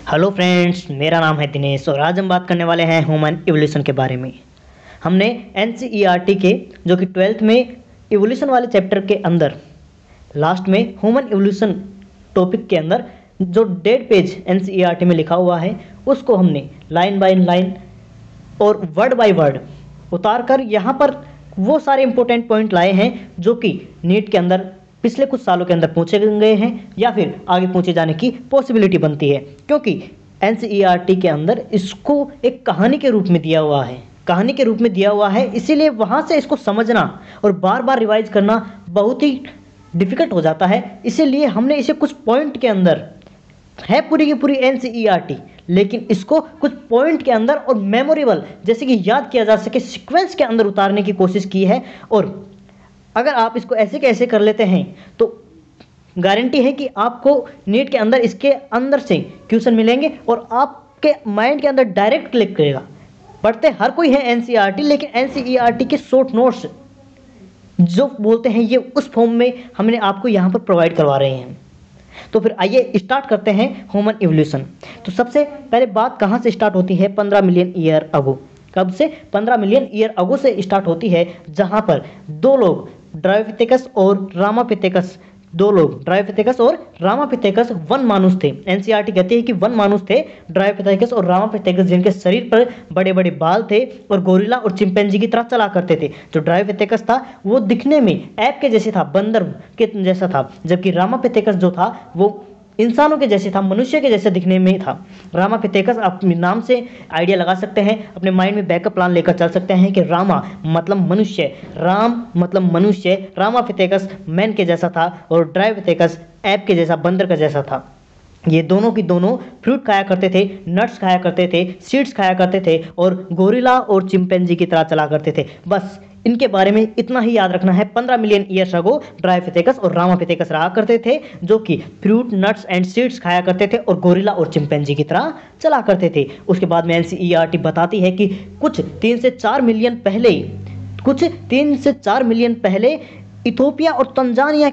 Hello friends, मेरा नाम है दिनेश और आज हम बात करने वाले हैं ह्यूमन इवोल्यूशन के बारे में। हमने एनसीईआरटी के जो कि 12th में इवोल्यूशन वाले चैप्टर के अंदर लास्ट में ह्यूमन इवोल्यूशन टॉपिक के अंदर जो डेड पेज एनसीईआरटी में लिखा हुआ है उसको हमने लाइन बाय लाइन और वर्ड बाय वर्ड उतार कर यहाँ पर वो सारे इंपॉर्टेंट पॉइंट लाए हैं जो कि नीट के अंदर पिछले कुछ सालों के अंदर पूछे गए हैं या फिर आगे पूछे जाने की पॉसिबिलिटी बनती है, क्योंकि एनसीईआरटी के अंदर इसको एक कहानी के रूप में दिया हुआ है। इसीलिए वहाँ से इसको समझना और बार बार रिवाइज करना बहुत ही डिफिकल्ट हो जाता है। इसीलिए हमने इसे कुछ पॉइंट के अंदर है पूरी की पूरी एनसीईआरटी, लेकिन इसको कुछ पॉइंट के अंदर और मेमोरेबल जैसे कि याद किया जा सके सीक्वेंस के अंदर उतारने की कोशिश की है। और अगर आप इसको ऐसे के ऐसे कर लेते हैं तो गारंटी है कि आपको नीट के अंदर इसके अंदर से क्वेश्चन मिलेंगे और आपके माइंड के अंदर डायरेक्ट क्लिक करेगा। पढ़ते हर कोई है एनसीईआरटी, लेकिन एनसीईआरटी के शॉर्ट नोट्स जो बोलते हैं ये उस फॉर्म में हमने आपको यहाँ पर प्रोवाइड करवा रहे हैं। तो फिर आइए स्टार्ट करते हैं ह्यूमन इवोल्यूशन। तो सबसे पहले बात कहाँ से स्टार्ट होती है? 15 मिलियन ईयर अगो। कब से? 15 मिलियन ईयर अगो से स्टार्ट होती है, जहाँ पर दो लोग ड्रायोपिथेकस और रामापिथेकस, दो लोग ड्रायोपिथेकस और रामापिथेकस वन मानुष थे। एनसीईआरटी कहती है कि वन मानुष थे, ड्रायोपिथेकस और रामापिथेकस, जिनके शरीर पर बड़े बड़े बाल थे और गोरिल्ला और चिंपैंजी की तरह चला करते थे। जो ड्रायोपिथेकस था वो दिखने में ऐप के जैसे था, बंदर के जैसा था, जबकि रामापिथेकस जो था वो इंसानों के जैसे था, मनुष्य के जैसे दिखने में था। रामापिथेकस अपने नाम से आइडिया लगा सकते हैं, अपने माइंड में बैकअप प्लान लेकर चल सकते हैं कि रामा मतलब मनुष्य, राम मतलब मनुष्य, रामापिथेकस मैन के जैसा था और ड्रायोपिथेकस ऐप के जैसा, बंदर का जैसा था। ये दोनों की दोनों फ्रूट खाया करते थे, नट्स खाया करते थे, सीड्स खाया करते थे और गोरिल्ला और चिंपैंजी की तरह चला करते थे। बस इनके बारे में इतना ही याद रखना है। 15 मिलियन ईयर्स अगो ड्रायोपिथेकस और रामापिथेकस रहा करते थे, जो कि फ्रूट नट्स एंड सीड्स खाया करते थे और गोरिल्ला और चिंपैंजी की तरह चला करते थे। उसके बाद में एनसीईआरटी बताती है कि कुछ 3 से 4 मिलियन पहले इथोपिया और तंजानिया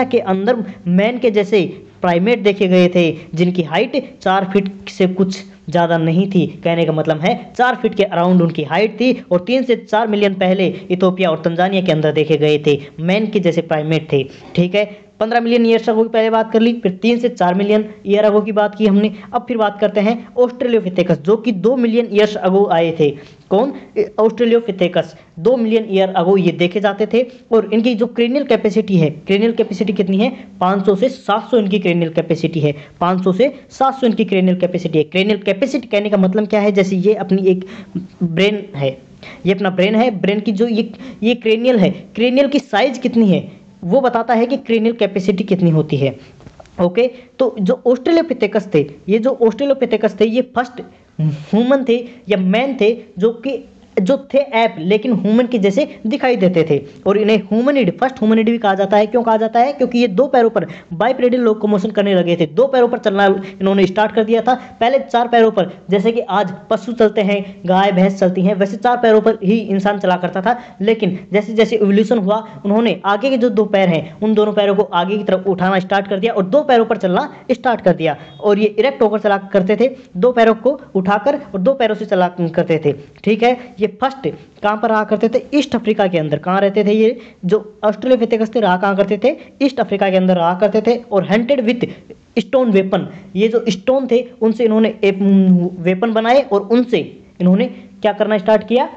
के अंदर मैन के जैसे प्राइमेट देखे गए थे, जिनकी हाइट 4 फीट से कुछ ज़्यादा नहीं थी। कहने का मतलब है 4 फीट के अराउंड उनकी हाइट थी और 3 से 4 मिलियन पहले इथोपिया और तंजानिया के अंदर देखे गए थे, मैन के जैसे प्राइमेट थे। ठीक है, 15 मिलियन ईयर्स अगो की पहले बात कर ली, फिर 3 से 4 मिलियन ईयर अगो की बात की हमने। अब फिर बात करते हैं ऑस्ट्रेलियोपिथेकस, जो कि 2 मिलियन ईयर्स अगो आए थे। कौन? ऑस्ट्रेलियोपिथेकस 2 मिलियन ईयर अगो ये देखे जाते थे। और इनकी जो क्रेनियल कैपेसिटी है, क्रेनियल कैपेसिटी कितनी है? 500 से 700 इनकी क्रेनियल कैपेसिटी है। 500 से 700 इनकी क्रेनियल कैपेसिटी है। क्रेनियल कैपेसिटी कहने का मतलब क्या है? जैसे ये अपनी एक ब्रेन है, ये अपना ब्रेन है, ब्रेन की जो ये क्रेनियल है, क्रेनियल की साइज कितनी है वो बताता है कि क्रेनियल कैपेसिटी कितनी होती है। ओके, तो जो ऑस्ट्रेलियोपिथेकस थे, ये फर्स्ट ह्यूमन थे या मैन थे जो थे ऐप, लेकिन ह्यूमन के जैसे दिखाई देते थे। और इन्हें फर्स्ट ह्यूमनिड भी कहा जाता है। क्यों कहा जाता है? क्योंकि ये 2 पैरों पर बाइपेडियल लोकोमोशन करने लगे थे। 2 पैरों पर चलना इन्होंने स्टार्ट कर दिया था। पहले 4 पैरों पर, जैसे कि आज पशु चलते हैं, गाय भैंस चलती हैं, वैसे 4 पैरों पर ही इंसान चला करता था। लेकिन जैसे जैसे इवोल्यूशन हुआ, उन्होंने आगे के जो 2 पैर हैं उन दोनों पैरों को आगे की तरफ उठाना स्टार्ट कर दिया और 2 पैरों पर चलना स्टार्ट कर दिया। और ये इरेक्ट होकर चला करते थे, 2 पैरों को उठाकर और 2 पैरों से चला करते थे। ठीक है, ये फर्स्ट कहां पर रहा करते थे? ईस्ट अफ्रीका के अंदर। कहां रहते थे ये जो ऑस्ट्रेलियोपिथेकस थे? रहा कहां करते थे? ईस्ट अफ्रीका के अंदर रहा करते थे। और हंटेड विथ स्टोन वेपन, ये जो स्टोन थे उनसे इन्होंने वेपन बनाए और उनसे इन्होंने क्या करना स्टार्ट किया?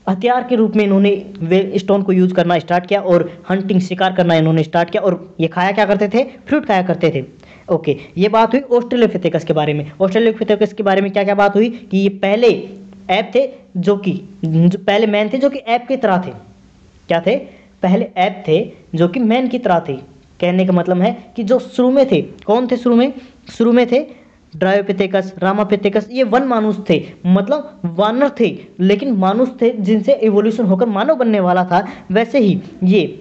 हथियार के रूप में इन्होंने स्टोन को यूज करना स्टार्ट किया और हंटिंग, शिकार करना इन्होंने स्टार्ट किया। और ये खाया क्या करते थे? फ्रूट खाया करते थे। ओके, ये बात हुई ऑस्ट्रेलियोपिथेकस के बारे में। ऑस्ट्रेलियोपिथेकस के बारे में क्या क्या बात हुई कि ये पहले ऐप थे, जो पहले मैन थे जो कि ऐप की तरह थे। क्या थे? पहले ऐप थे जो कि मैन की तरह थे। कहने का मतलब है कि जो शुरू में थे, कौन थे शुरू में थे? ड्रायोपिथेकस, रामापिथेकस, ये वन मानुष थे, मतलब वानर थे, लेकिन मानुष थे जिनसे इवोल्यूशन होकर मानव बनने वाला था। वैसे ही ये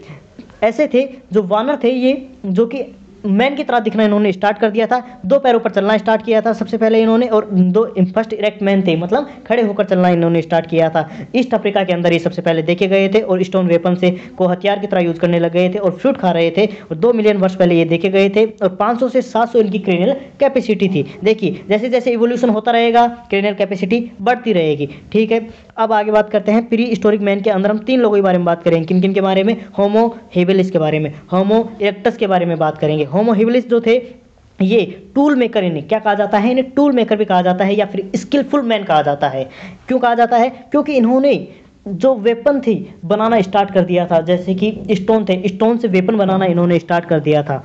ऐसे थे जो वानर थे, ये जो कि मैन की तरह दिखना इन्होंने स्टार्ट कर दिया था। 2 पैरों पर चलना स्टार्ट किया था सबसे पहले इन्होंने, और दो फर्स्ट इरेक्ट मैन थे, मतलब खड़े होकर चलना इन्होंने स्टार्ट किया था। ईस्ट अफ्रीका के अंदर ये सबसे पहले देखे गए थे और स्टोन वेपन से को हथियार की तरह यूज करने लग गए थे और फ्रूट खा रहे थे, और 2 मिलियन वर्ष पहले ये देखे गए थे, और 500 से 700 इनकी क्रेनियल कैपेसिटी थी। देखिए जैसे जैसे इवोल्यूशन होता रहेगा क्रेनियल कैपेसिटी बढ़ती रहेगी। ठीक है, अब आगे बात करते हैं प्री हिस्टोरिक मैन के अंदर हम 3 लोगों के बारे में बात करेंगे। किन किन के बारे में? होमो हेबिलिस के बारे में, होमो इरेक्टस के बारे में बात करेंगे। होमो हेबिलिस जो थे ये टूल मेकर, इन्हें क्या कहा जाता है? इन्हें टूल मेकर भी कहा जाता है या फिर स्किलफुल मैन कहा जाता है। क्यों कहा जाता है? क्योंकि इन्होंने जो वेपन थी बनाना स्टार्ट कर दिया था, जैसे कि स्टोन थे, स्टोन से वेपन बनाना इन्होंने स्टार्ट कर दिया था।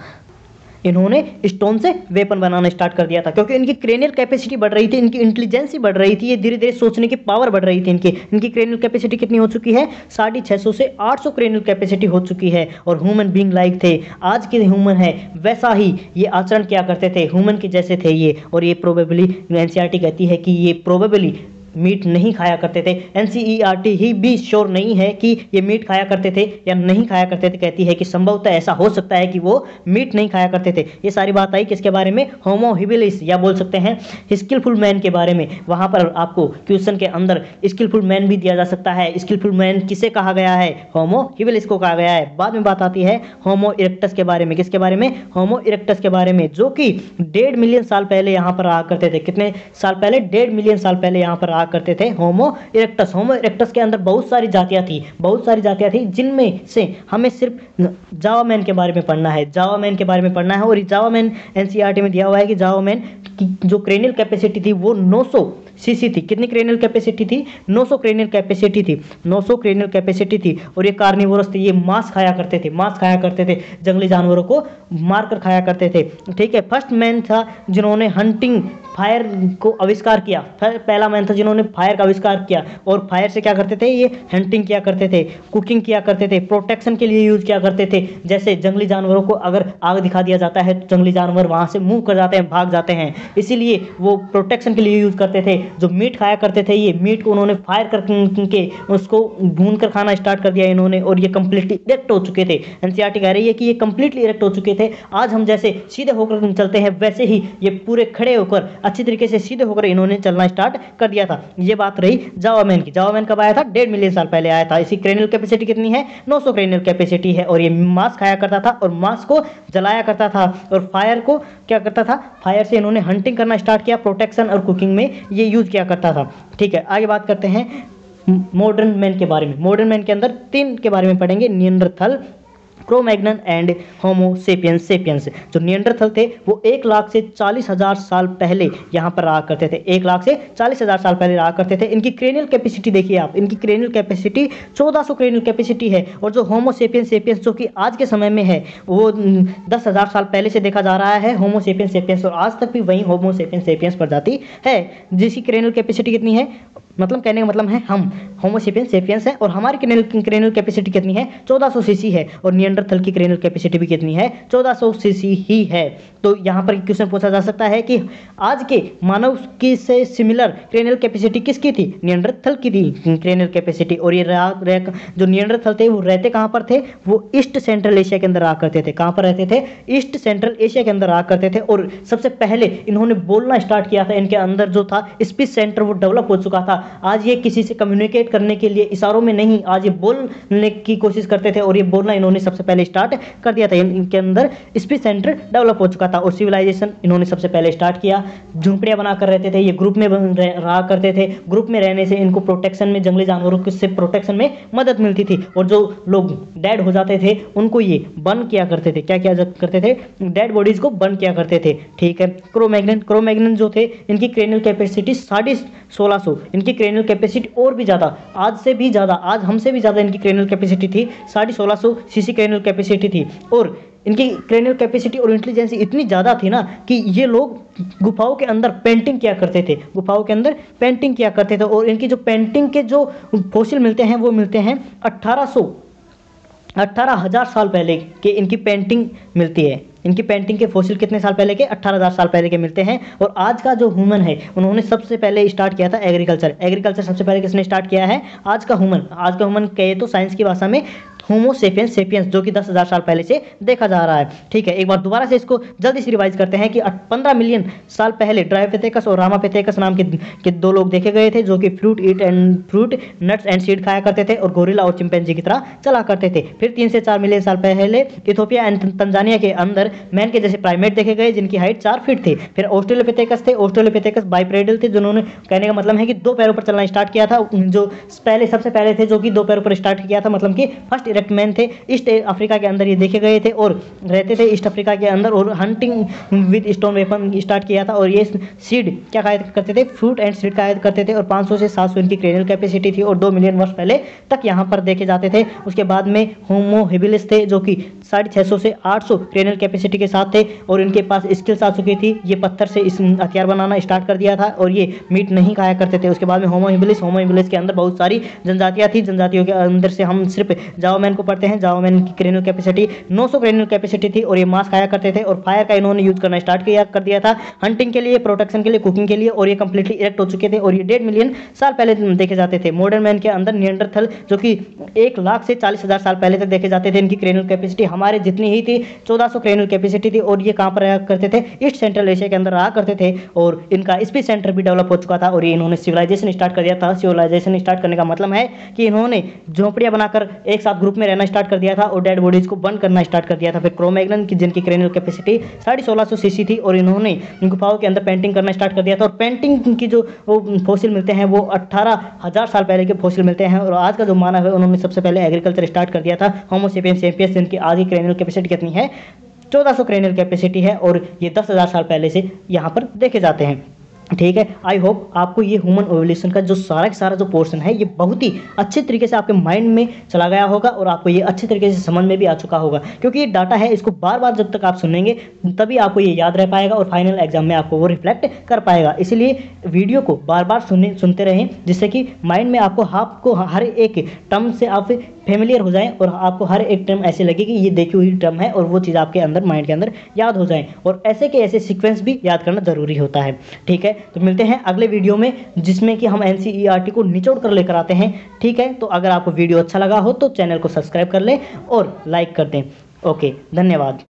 इन्होंने स्टोन से वेपन बनाना स्टार्ट कर दिया था क्योंकि इनकी क्रेनियल कैपेसिटी बढ़ रही थी, इनकी इंटेलिजेंसी बढ़ रही थी, ये धीरे धीरे सोचने की पावर बढ़ रही थी। इनकी क्रेनियल कैपेसिटी कितनी हो चुकी है? 650 से 800 क्रेनियल कैपेसिटी हो चुकी है। और ह्यूमन बीइंग लाइक थे, आज के ह्यूमन है वैसा ही ये आचरण किया करते थे, ह्यूमन के जैसे थे ये। और ये प्रोबेबली एनसीईआरटी कहती है कि ये प्रोबेबली मीट नहीं खाया करते थे। एनसीईआरटी ही भी श्योर नहीं है कि ये मीट खाया करते थे या नहीं खाया करते थे, कहती है कि संभवतः ऐसा हो सकता है कि वो मीट नहीं खाया करते थे। ये सारी बात आई किसके बारे में? होमो हिबिलिस, या बोल सकते हैं स्किलफुल मैन के बारे में। वहां पर आपको क्वेश्चन के अंदर स्किलफुल मैन भी दिया जा सकता है। स्किलफुल मैन किसे कहा गया है? होमो हिबिलिस को कहा गया है। बाद में बात आती है होमो इरेक्टस के बारे में। किसके बारे में? होमो इरेक्टस के बारे में, जो कि 1.5 मिलियन साल पहले यहाँ पर रहा करते थे। कितने साल पहले? 1.5 मिलियन साल पहले यहाँ पर करते थे होमो इरेक्टस। होमो इरेक्टस के अंदर बहुत सारी जातियां थी, जिनमें से हमें सिर्फ जावा मैन के बारे में पढ़ना है, जावा मैन के बारे में पढ़ना है। और जावा मैन एनसीईआरटी में दिया हुआ है कि जावा मैन की जो क्रेनियल कैपेसिटी थी वो 900 सीसी थी। कितनी क्रेनियल कैपेसिटी थी? 900 क्रेनियल कैपेसिटी थी, 900 क्रेनियल कैपेसिटी थी। और ये कार्निवोरस थे, ये मांस खाया करते थे, जंगली जानवरों को मारकर खाया करते थे। ठीक है, फर्स्ट मैन था जिन्होंने हंटिंग फायर को आविष्कार किया। पहला मैन था जिन्होंने फायर का आविष्कार किया, और फायर से क्या करते थे? ये हंटिंग किया करते थे, कुकिंग किया करते थे, प्रोटेक्शन के लिए यूज किया करते थे। जैसे जंगली जानवरों को अगर आग दिखा दिया जाता है तो जंगली जानवर वहां से मूव कर जाते हैं, भाग जाते हैं, इसीलिए वो प्रोटेक्शन के लिए यूज करते थे। जो मीट खाया करते थे, ये मीट को उन्होंने फायर करके उसको भून कर खाना स्टार्ट कर दिया इन्होंने, और ये कंप्लीटली इरेक्ट हो चुके थे। एनसीईआरटी कह रही है कि ये कंप्लीटली इरेक्ट हो चुके थे। आज हम जैसे सीधे होकर चलते हैं वैसे ही ये पूरे खड़े होकर अच्छी तरीके से सीधे होकर इन्होंने चलना स्टार्ट कर दिया था। ये बात रही जावा मैन की। जावा मैन कब आया था? 1.5 मिलियन साल पहले आया था। इसकी क्रेनियल कैपेसिटी कितनी है? 900 क्रेनियल कैपेसिटी है। और ये मांस खाया करता था और मांस को जलाया करता था, और फायर को क्या करता था? फायर से इन्होंने हंटिंग करना स्टार्ट किया, प्रोटेक्शन और कुकिंग में ये यूज किया करता था। ठीक है, आगे बात करते हैं मॉडर्न मैन के बारे में। मॉडर्न मैन के अंदर 3 के बारे में पढ़ेंगे, Neanderthal, Cro-Magnon and homo sapiens sapiens. जो निएंडरथल थे वो 1 लाख से 40,000 साल पहले यहाँ पर रहा करते थे, 1 लाख से 40,000 साल पहले रहा करते थे। इनकी क्रेनियल कैपेसिटी देखिए आप, इनकी क्रेनियल कैपेसिटी 1400 क्रेनियल कैपेसिटी है। और जो होमो सेपियंस सेपियंस जो कि आज के समय में है वो 10,000 साल पहले से देखा जा रहा है होमो सेपियंस सेपियंस, और आज तक भी वही होमो सेपियंस सेपियंस प्रजाति है जिसकी क्रेनियल कैपेसिटी कितनी है? मतलब कहने का मतलब है हम होमो सेपियंस सेपियंस है और हमारी क्रेनियल कैपेसिटी कितनी है? 1400 सीसी है। और निएंडरथल की क्रेनियल कैपेसिटी भी कितनी है? 1400 सीसी ही है। तो यहाँ पर क्वेश्चन पूछा जा सकता है कि आज के मानव की से सिमिलर क्रेनियल कैपेसिटी किसकी थी? निएंडरथल की थी क्रेनियल कैपेसिटी। और ये जो निएंडरथल थे वो रहते कहाँ पर थे? वो ईस्ट सेंट्रल एशिया के अंदर रहा करते थे। कहाँ पर रहते थे? ईस्ट सेंट्रल एशिया के अंदर रहा करते थे। और सबसे पहले इन्होंने बोलना स्टार्ट किया था, इनके अंदर जो था स्पीच सेंटर वो डेवलप हो चुका था। आज ये किसी से कम्युनिकेट करने के लिए इशारों में नहीं, आज ये बोलने की कोशिश करते थे, और ये बोलना इन्होंने सबसे पहले स्टार्ट कर दिया था। इनके अंदर स्पीच सेंटर डेवलप हो चुका था। और सिविलाइजेशन इन्होंने सबसे पहले स्टार्ट किया। झुंपड़ियां बनाकर रहते थे, ये ग्रुप में रहा करते थे। ग्रुप में रहने से इनको प्रोटेक्शन में, जंगली जानवरों से प्रोटेक्शन में मदद मिलती थी। और जो लोग डेड हो जाते थे उनको ये बर्न किया करते थे। क्या किया करते थे? डेड बॉडीज को बर्न किया करते थे। ठीक है, क्रो-मैग्नन जो थे इनकी क्रेनियल कैपेसिटी 1650, इनकी क्रेनियल कैपेसिटी और भी ज़्यादा, आज से भी ज़्यादा, आज हमसे भी ज़्यादा इनकी क्रेनियल कैपेसिटी थी। 1650 सीसी क्रेनियल कैपेसिटी थी। और इनकी क्रेनियल कैपेसिटी और इंटेलिजेंसी इतनी ज़्यादा थी ना कि ये लोग गुफाओं के अंदर पेंटिंग किया करते थे, गुफाओं के अंदर पेंटिंग किया करते थे। और इनकी जो पेंटिंग के जो फॉसिल मिलते हैं वो मिलते हैं 18,000 साल पहले के इनकी पेंटिंग मिलती है। इनकी पेंटिंग के फॉसिल कितने साल पहले के? 18,000 साल पहले के मिलते हैं। और आज का जो ह्यूमन है उन्होंने सबसे पहले स्टार्ट किया था एग्रीकल्चर। एग्रीकल्चर सबसे पहले किसने स्टार्ट किया है? आज का ह्यूमन कहे तो साइंस की भाषा में होमो सेपियंस सेपियंस जो कि 10,000 साल पहले से देखा जा रहा है। ठीक है, एक बार दोबारा से इसको जल्दी से रिवाइज करते हैं कि 15 मिलियन साल पहले ड्रायोपिथेकस और रामापिथेकस नाम के दो लोग देखे गए थे जो कि फ्रूट नट्स एंड सीड खाया करते थे और गोरिल्ला और चिंपैंजी की तरह चला करते थे। फिर 3 से 4 मिलियन साल पहले इथोपिया एंड तंजानिया के अंदर मैन के जैसे प्राइमेट देखे गए जिनकी हाइट 4 फीट थी। फिर ऑस्ट्रेलोपिथेकस थे, ऑस्ट्रेलोपिथेकस बाइपेडल थे जिन्होंने, कहने का मतलब है कि 2 पैरों पर चलना स्टार्ट किया था, जो सबसे पहले थे जो कि 2 पैरों पर स्टार्ट किया था, मतलब कि फर्स्ट इरेक्ट मैन थे। ईस्ट अफ्रीका के अंदर ये देखे गए थे और रहते थे ईस्ट अफ्रीका के अंदर, और hunting with stone weapon start किया था। और ये सीड क्या खाया करते थे, फ्रूट एंड सीड खाया करते थे, और 500 से 700 इनकी क्रेनियल कैपेसिटी थी और 2 मिलियन वर्ष पहले तक यहाँ पर देखे जाते थे। उसके बाद में होमो हेबिलिस थे जो कि 650 से 800 क्रेनियल कैपेसिटी के साथ थे और इनके पास स्किल्स आ चुकी थी। ये पत्थर से इस हथियार बनाना स्टार्ट कर दिया था और ये मीट नहीं खाया करते थे। उसके बाद में होमो हेबिलिस के अंदर बहुत सारी जनजातियां थी। जनजातियों के अंदर से हम सिर्फ जाओ मैन को पढ़ते हैं। जाओ मैन की क्रेनियल कैपेसिटी 900 क्रेनियल कैपेसिटी थी और ये मांस खाया करते थे और फायर का इन्होंने यूज करना स्टार्ट कर दिया था हंटिंग के लिए, प्रोटेक्शन के लिए, कुकिंग के लिए, और ये कंप्लीटली इरेक्ट हो चुके थे और ये 1.5 मिलियन साल पहले देखे जाते थे। मॉडर्न मैन के अंदर निएंडरथल जो कि 1 लाख से 40,000 साल पहले तक देखे जाते थे, इनकी क्रेनियल कैपेसिटी हमारे जितनी ही थी, 1400 क्रेनियल कैपेसिटी थी। और ये कहाँ पर रहा करते थे, ईस्ट सेंट्रल एशिया के अंदर रहा करते थे और इनका स्पीच सेंटर भी डेवलप हो चुका था और ये इन्होंने सिविलाइजेशन स्टार्ट कर दिया था। सिविलाइजेशन स्टार्ट करने का मतलब है कि इन्होंने झोपड़ियां बनाकर एक साथ ग्रुप में रहना स्टार्ट कर दिया था और डेड बॉडीज को बर्न करना स्टार्ट कर दिया था। फिर क्रोमैग्नन की जिनकी क्रेनियल कैपेसिटी 1650 सीसी थी और इन्होंने गुफाओं के अंदर पेंटिंग करना स्टार्ट कर दिया था और पेंटिंग की जो फॉसिल मिलते हैं वो 18,000 साल पहले के फॉसिल मिलते हैं। और आज का जो मानव है उन्होंने सबसे पहले एग्रीकल्चर स्टार्ट कर दिया था। होमो सेपियंस सेपियंस जिनकी आज की क्रेनियल कैपेसिटी कितनी है, 1400 क्रेनियल कैपेसिटी है और ये 10,000 साल पहले से यहाँ पर देखे जाते हैं। ठीक है, आई होप आपको ये ह्यूमन एवोल्यूशन का जो सारा जो पोर्शन है ये बहुत ही अच्छे तरीके से आपके माइंड में चला गया होगा और आपको ये अच्छे तरीके से समझ में भी आ चुका होगा, क्योंकि ये डाटा है, इसको बार बार जब तक आप सुनेंगे तभी आपको ये याद रह पाएगा और फाइनल एग्जाम में आपको वो रिफ्लेक्ट कर पाएगा। इसलिए वीडियो को बार बार सुनते रहें जिससे कि माइंड में आपको हर एक टर्म से आप फेमिलियर हो जाएं और आपको हर एक टर्म ऐसे लगे कि ये देखी हुई टर्म है और वो चीज़ आपके अंदर माइंड के अंदर याद हो जाए। और ऐसे के ऐसे सीक्वेंस भी याद करना ज़रूरी होता है। ठीक है, तो मिलते हैं अगले वीडियो में जिसमें कि हम NCERT को निचोड़ कर लेकर आते हैं। ठीक है, तो अगर आपको वीडियो अच्छा लगा हो तो चैनल को सब्सक्राइब कर लें और लाइक कर दें। ओके, धन्यवाद।